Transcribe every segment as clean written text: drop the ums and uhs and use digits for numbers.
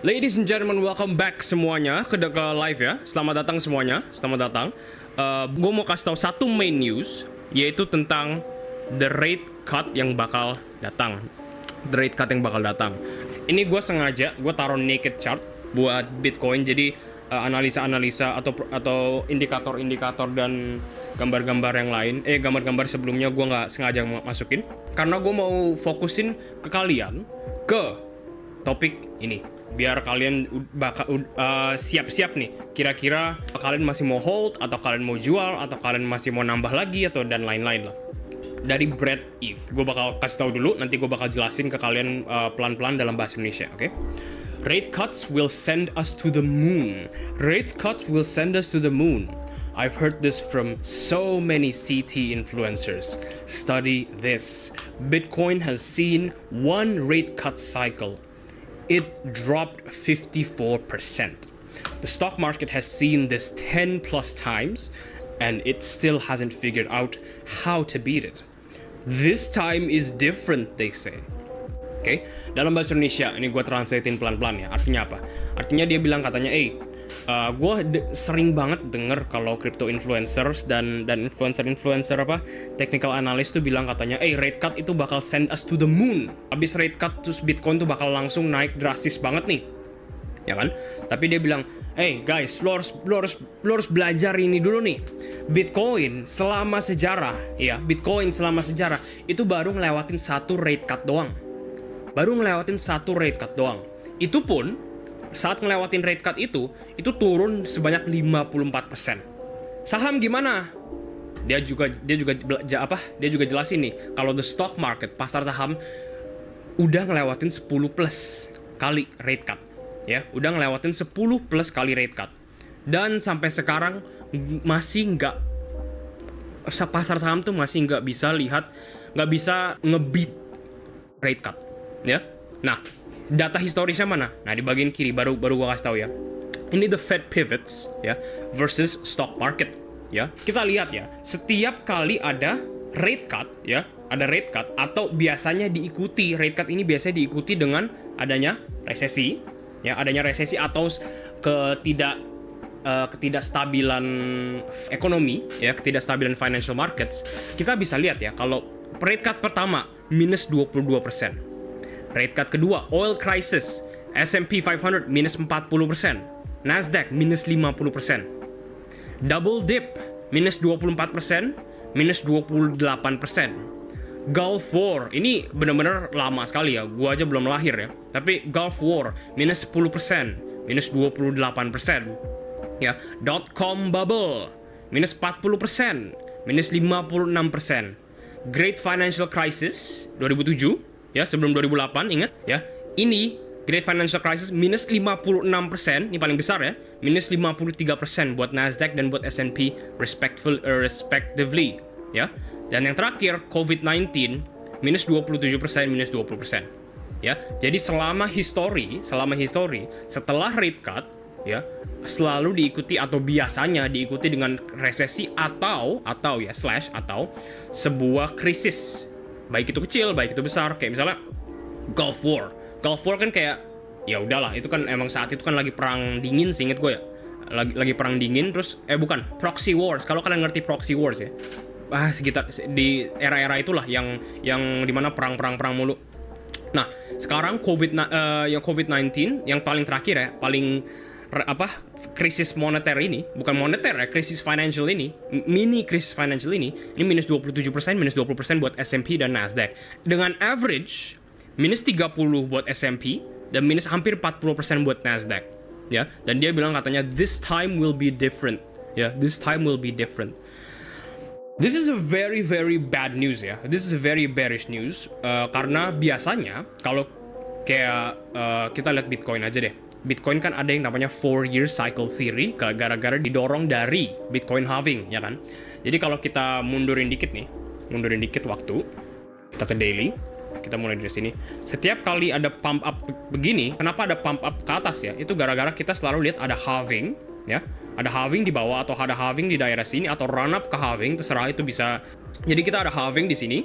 Ladies and gentlemen, welcome back semuanya ke live ya. Selamat datang semuanya, selamat datang. Gue mau kasih tahu satu main news, yaitu tentang the rate cut yang bakal datang. The rate cut yang bakal datang. Ini gue sengaja, gue taruh naked chart buat Bitcoin. Jadi analisa-analisa atau indikator-indikator dan gambar-gambar yang lain. Gambar-gambar sebelumnya gue nggak sengaja masukin. Karena gue mau fokusin ke kalian ke topik ini. Biar kalian siap-siap nih. Kira-kira kalian masih mau hold, atau kalian mau jual, atau kalian masih mau nambah lagi, atau dan lain-lain lah. Dari Brad ETH, gue bakal kasih tahu dulu. Nanti gue bakal jelasin ke kalian pelan-pelan dalam bahasa Indonesia, oke? Rate cuts will send us to the moon. Rate cuts will send us to the moon. I've heard this from so many CT influencers. Study this. Bitcoin has seen one rate cut cycle. It dropped 54%. The stock market has seen this 10 plus times, and it still hasn't figured out how to beat it. This time is different, they say. Oke, dalam bahasa Indonesia, ini gue translatein pelan-pelan ya. Artinya apa? Artinya dia bilang katanya, gue sering banget denger kalau crypto influencers dan influencer technical analyst tuh bilang katanya, rate cut itu bakal send us to the moon. Abis rate cut terus Bitcoin tuh bakal langsung naik drastis banget nih, ya kan? Tapi dia bilang, guys, lo harus belajar ini dulu nih. Bitcoin selama sejarah itu baru ngelewatin satu rate cut doang. Itu pun saat ngelewatin rate cut itu turun sebanyak 54%. Saham gimana? Dia juga jelasin nih kalau the stock market, pasar saham udah ngelewatin 10 plus kali rate cut. Ya, udah ngelewatin 10 plus kali rate cut. Dan sampai sekarang masih pasar saham tuh masih nggak bisa nge-beat rate cut, ya. Nah, data historisnya mana? Nah, di bagian kiri baru gua kasih tahu ya. Ini the Fed pivots ya versus stock market ya. Kita lihat ya, setiap kali ada rate cut ya, ada rate cut atau biasanya diikuti rate cut ini biasanya diikuti dengan adanya resesi ya, atau ketidakstabilan ekonomi ya, ketidakstabilan financial markets. Kita bisa lihat ya, kalau rate cut pertama minus 22%. Rate cut kedua, oil crisis, S&P 500 minus 40%, Nasdaq minus 50%, double dip minus 24%, minus 28%, Gulf War, ini benar-benar lama sekali ya, gua aja belum lahir ya, tapi Gulf War minus 10%, minus 28%, ya, .com bubble minus 40%, minus 56%, Great Financial Crisis 2007, ya, sebelum 2008, ingat ya. Ini Great Financial Crisis minus 56%, ini paling besar ya. Minus 53% buat Nasdaq dan buat S&P respectively, ya. Dan yang terakhir COVID-19 minus 27%, minus 20%. Ya. Jadi selama history setelah rate cut ya, selalu diikuti atau biasanya diikuti dengan resesi atau sebuah krisis. Baik itu kecil, baik itu besar, kayak misalnya Gulf War kan kayak ya udahlah, itu kan emang saat itu kan lagi perang dingin, seinget gue ya, lagi perang dingin. Terus bukan proxy wars, kalau kalian ngerti proxy wars ya, sekitar di era-era itulah yang dimana perang mulu. Nah sekarang COVID-19 yang paling terakhir ya, krisis moneter ini, bukan moneter ya, krisis financial ini, mini krisis financial ini minus 27%, minus 20% buat S&P dan Nasdaq. Dengan average minus 30 buat S&P dan minus hampir 40% buat Nasdaq. Ya, dan dia bilang katanya this time will be different. Ya, this time will be different. This is a very very bad news ya. This is a very bearish news karena biasanya kalau kayak kita lihat Bitcoin aja deh. Bitcoin kan ada yang namanya 4-year cycle theory, gara-gara didorong dari Bitcoin halving, ya kan? Jadi kalau kita mundurin dikit waktu, kita ke daily, kita mulai dari sini. Setiap kali ada pump up begini, kenapa ada pump up ke atas ya? Itu gara-gara kita selalu lihat ada halving, ya. Ada halving di bawah atau ada halving di daerah sini atau run up ke halving, terserah itu bisa. Jadi kita ada halving di sini.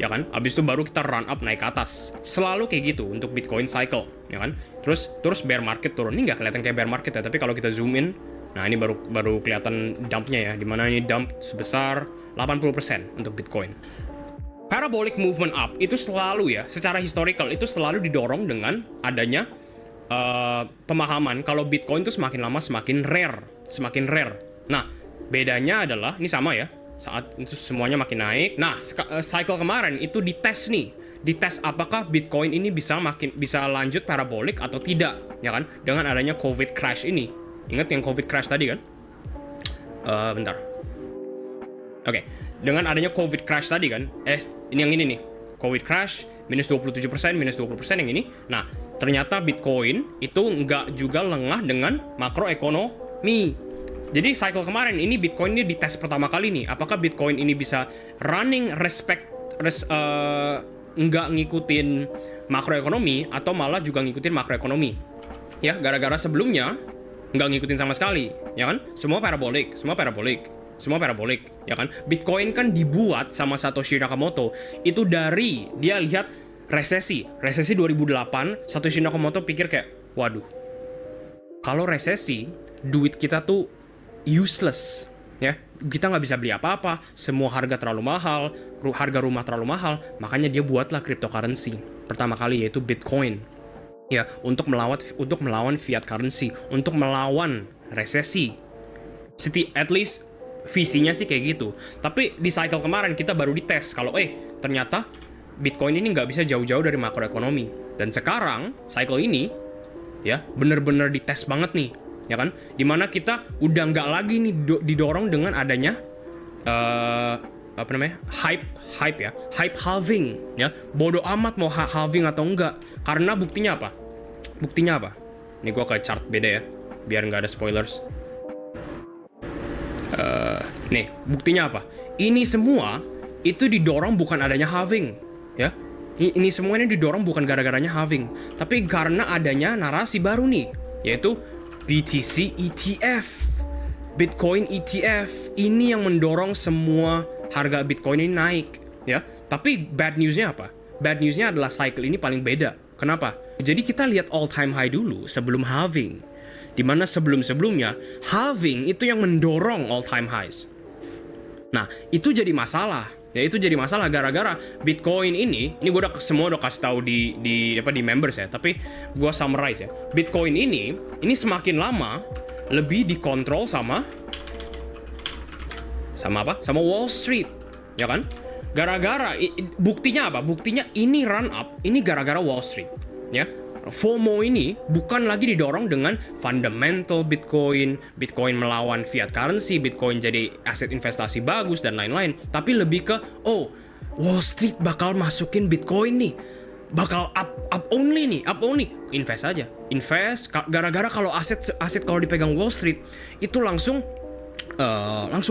ya kan? Abis itu baru kita run up naik ke atas. Selalu kayak gitu untuk Bitcoin cycle, ya kan? Terus bear market turun. Ini nggak kelihatan kayak bear market ya, tapi kalau kita zoom in, nah ini baru kelihatan dumpnya ya, dimana ini dump sebesar 80% untuk Bitcoin. Parabolic movement up itu selalu ya, secara historical itu selalu didorong dengan adanya pemahaman kalau Bitcoin itu semakin lama semakin rare. Nah, bedanya adalah ini sama ya, saat itu semuanya makin naik. Nah, cycle kemarin itu dites nih, dites apakah Bitcoin ini bisa lanjut parabolic atau tidak, ya kan? Dengan adanya COVID crash ini. Ingat yang COVID crash tadi kan? Bentar. Oke, dengan adanya COVID crash tadi kan, ini yang ini nih, COVID crash, minus 27%, yang ini. Nah, ternyata Bitcoin itu nggak juga lengah dengan makroekonomi. Jadi cycle kemarin ini Bitcoin ini dites pertama kali nih, apakah Bitcoin ini bisa running nggak ngikutin makroekonomi atau malah juga ngikutin makroekonomi. Ya, gara-gara sebelumnya nggak ngikutin sama sekali, ya kan? Semua parabolic, ya kan? Bitcoin kan dibuat sama Satoshi Nakamoto itu dari dia lihat resesi 2008. Satoshi Nakamoto pikir kayak, waduh, kalau resesi duit kita tuh useless, ya, kita nggak bisa beli apa-apa, semua harga terlalu mahal, harga rumah terlalu mahal, makanya dia buatlah cryptocurrency pertama kali, yaitu Bitcoin, ya, untuk melawan fiat currency, untuk melawan resesi. At least visinya sih kayak gitu. Tapi di cycle kemarin kita baru dites kalau ternyata Bitcoin ini nggak bisa jauh-jauh dari makroekonomi. Dan sekarang cycle ini ya bener-bener dites banget nih, ya kan? Dimana kita udah nggak lagi nih didorong dengan adanya hype halving, ya. Bodoh amat mau halving atau enggak, karena buktinya apa? Ini gua ke chart beda ya, biar nggak ada spoilers. Nih, buktinya apa? Ini semua itu didorong bukan adanya halving, ya. Ini semua ini didorong bukan gara-garanya halving, tapi karena adanya narasi baru nih, yaitu BTC ETF, Bitcoin ETF. Ini yang mendorong semua harga Bitcoin ini naik, ya. Tapi bad newsnya apa? Bad newsnya adalah cycle ini paling beda. Kenapa? Jadi kita lihat all time high dulu sebelum halving, dimana sebelum-sebelumnya halving itu yang mendorong all time highs. Nah, itu jadi masalah. Ya, itu jadi masalah gara-gara Bitcoin ini gue udah kasih tahu di members ya, tapi gue summarize ya. Bitcoin ini semakin lama lebih dikontrol sama Wall Street, ya kan? Gara-gara buktinya apa? Buktinya ini run up ini gara-gara Wall Street, ya. FOMO ini bukan lagi didorong dengan fundamental Bitcoin melawan fiat currency, Bitcoin jadi aset investasi bagus dan lain-lain, tapi lebih ke Wall Street bakal masukin Bitcoin nih, bakal up only, invest aja, gara-gara kalau aset kalau dipegang Wall Street itu langsung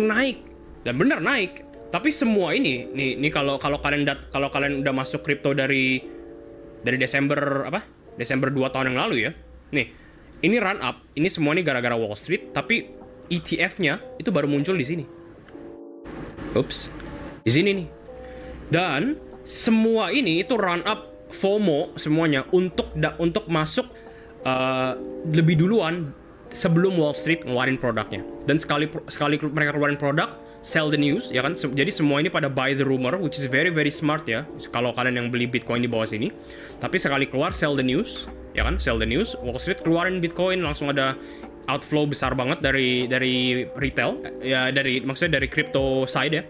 naik, dan benar naik. Tapi semua ini kalau kalian udah masuk kripto dari Desember 2 tahun yang lalu ya. Nih, ini run up, ini semua ini gara-gara Wall Street, tapi ETF-nya itu baru muncul di sini. Ups. Di sini nih. Dan semua ini itu run up FOMO semuanya untuk masuk lebih duluan sebelum Wall Street ngeluarin produknya. Dan sekali mereka keluarin produk, sell the news, ya kan? Jadi semua ini pada buy the rumor, which is very very smart ya. Kalau kalian yang beli Bitcoin di bawah sini, tapi sekali keluar sell the news, ya kan? Sell the news, Wall Street keluarin Bitcoin, langsung ada outflow besar banget dari retail, ya maksudnya dari crypto side ya.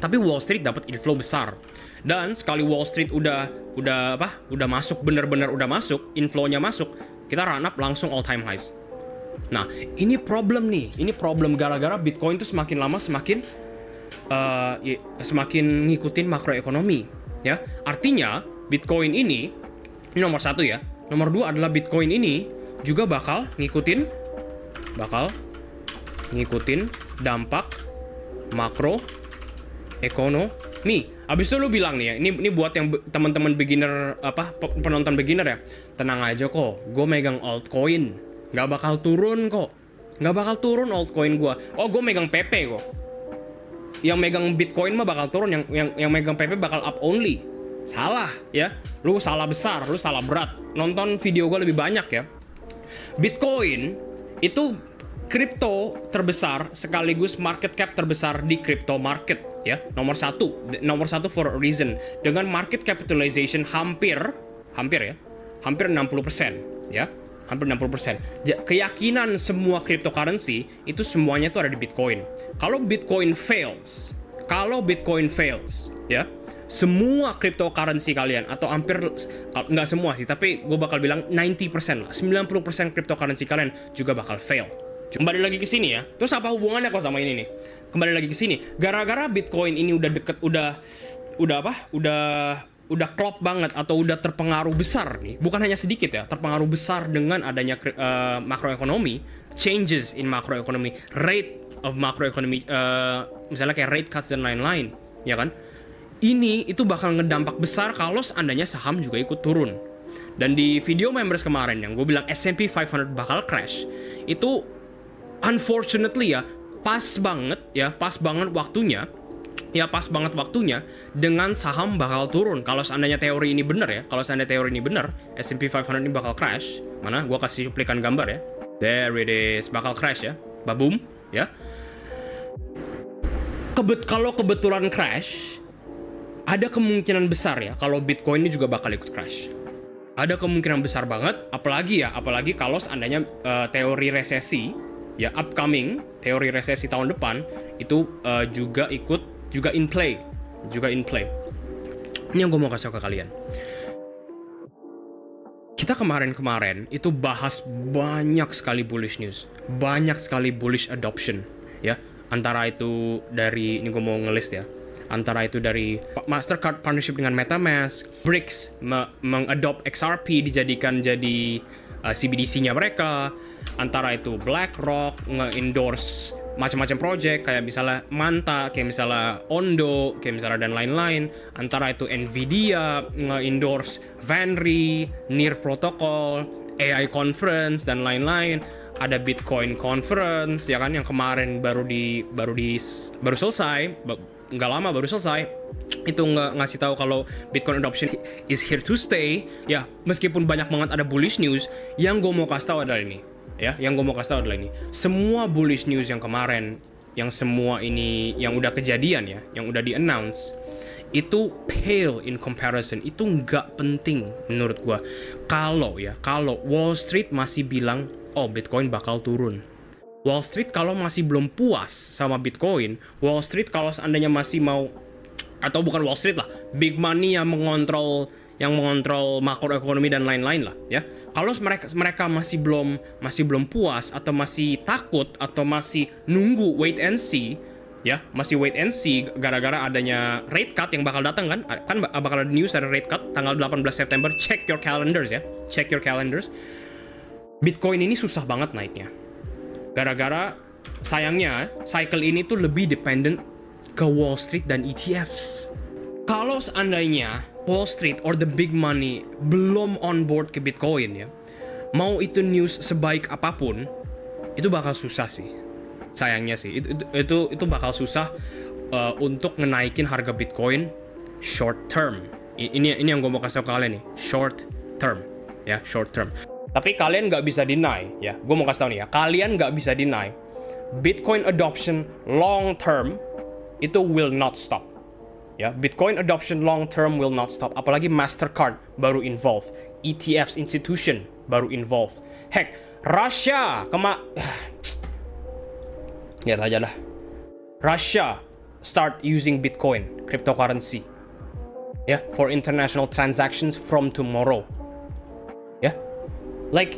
Tapi Wall Street dapat inflow besar. Dan sekali Wall Street udah masuk, bener-bener udah masuk, inflow-nya masuk, kita run up langsung all time highs. Nah, ini problem gara-gara Bitcoin tuh semakin lama semakin ngikutin makroekonomi, ya. Artinya Bitcoin ini nomor 1 ya. Nomor 2 adalah Bitcoin ini juga bakal ngikutin dampak makroekonomi. Abis itu lu bilang nih ya, ini buat yang teman-teman beginner, penonton beginner ya, tenang aja kok, gue megang altcoin, nggak bakal turun kok, nggak bakal turun altcoin gue. Gue megang PP kok. yang megang Bitcoin mah bakal turun, yang megang PP bakal up only. Salah ya, lu salah besar, lu salah berat. Nonton video gue lebih banyak ya. Bitcoin itu kripto terbesar sekaligus market cap terbesar di crypto market ya, nomor satu for a reason, dengan market capitalization hampir 60% ya, hampir 60%. Keyakinan semua cryptocurrency itu semuanya tuh ada di Bitcoin. Kalau Bitcoin fails ya, semua cryptocurrency kalian, atau hampir, nggak semua sih, tapi gue bakal bilang 90% lah, 90% cryptocurrency kalian juga bakal fail. Kembali lagi ke sini ya. Terus apa hubungannya kok sama ini nih? Kembali lagi ke sini. Gara-gara Bitcoin ini udah deket, udah klop banget, atau udah terpengaruh besar nih. Bukan hanya sedikit ya, terpengaruh besar dengan adanya makroekonomi, changes in macroeconomy, rate of macroeconomy, misalnya kayak rate cuts dan lain-lain, ya kan? Ini itu bakal ngedampak besar kalau seandainya saham juga ikut turun. Dan di video members kemarin yang gue bilang S&P 500 bakal crash, itu unfortunately ya, pas banget waktunya dengan saham bakal turun. Kalau seandainya teori ini benar, S&P 500 ini bakal crash. Mana? Gua kasih cuplikan gambar ya. There it is, bakal crash ya. Babum ya. Kalau kebetulan crash, ada kemungkinan besar ya kalau Bitcoin ini juga bakal ikut crash. Ada kemungkinan besar banget, apalagi kalau seandainya teori resesi ya, upcoming teori resesi tahun depan itu juga in play. Ini yang gue mau kasih tau ke kalian. Kita kemarin itu bahas banyak sekali bullish news, banyak sekali bullish adoption ya. Antara itu dari, ini gue mau ngelist ya, antara itu dari Mastercard partnership dengan MetaMask, BRICS mengadopt XRP dijadikan jadi CBDC-nya mereka, antara itu BlackRock nge-endorse macam-macam project kayak misalnya Manta, kayak misalnya Ondo, kayak misalnya dan lain-lain, antara itu Nvidia nge-endorse Venri, Near Protocol, AI Conference dan lain-lain. Ada Bitcoin Conference ya kan, yang kemarin baru selesai, nggak lama baru selesai, itu ngasih tahu kalau Bitcoin adoption is here to stay ya. Meskipun banyak banget ada bullish news, yang gue mau kasih tahu adalah ini ya, semua bullish news yang kemarin, yang semua ini yang udah kejadian ya, yang udah di announce, itu pale in comparison, itu nggak penting menurut gue. Kalau Wall Street masih bilang oh Bitcoin bakal turun, Wall Street kalau masih belum puas sama Bitcoin, Wall Street kalau seandainya masih mau, atau bukan Wall Street lah, big money yang mengontrol makroekonomi dan lain-lain lah ya. Kalau mereka masih belum puas, atau masih takut, atau masih nunggu wait and see ya, masih wait and see gara-gara adanya rate cut yang bakal datang kan bakal ada news ada rate cut tanggal 18 September. Check your calendars ya, check your calendars. Bitcoin ini susah banget naiknya. Gara-gara sayangnya cycle ini tuh lebih dependent ke Wall Street dan ETFs. Kalau seandainya Wall Street or the big money belum on board ke Bitcoin ya, mau itu news sebaik apapun, itu bakal susah sih. Sayangnya sih, itu bakal susah untuk ngenaikin harga Bitcoin short term. Ini yang gue mau kasih tau ke kalian nih, short term ya, short term. Tapi kalian nggak bisa deny ya, gue mau kasih tau nih ya, kalian nggak bisa deny Bitcoin adoption long term itu will not stop ya. Bitcoin adoption long term will not stop. Apalagi Mastercard baru involved, ETFs institution baru involved. Heck, Russia lihat aja lah, Russia start using Bitcoin cryptocurrency ya, for international transactions from tomorrow ya. Like,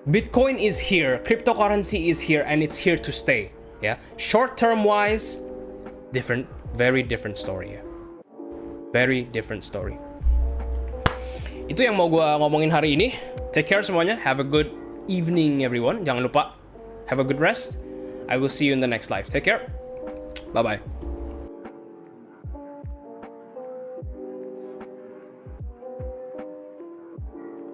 Bitcoin is here, cryptocurrency is here, and it's here to stay ya. Short term wise, very different story ya. Very different story. Itu yang mau gue ngomongin hari ini. Take care semuanya. Have a good evening everyone. Jangan lupa have a good rest. I will see you in the next live. Take care. Bye bye.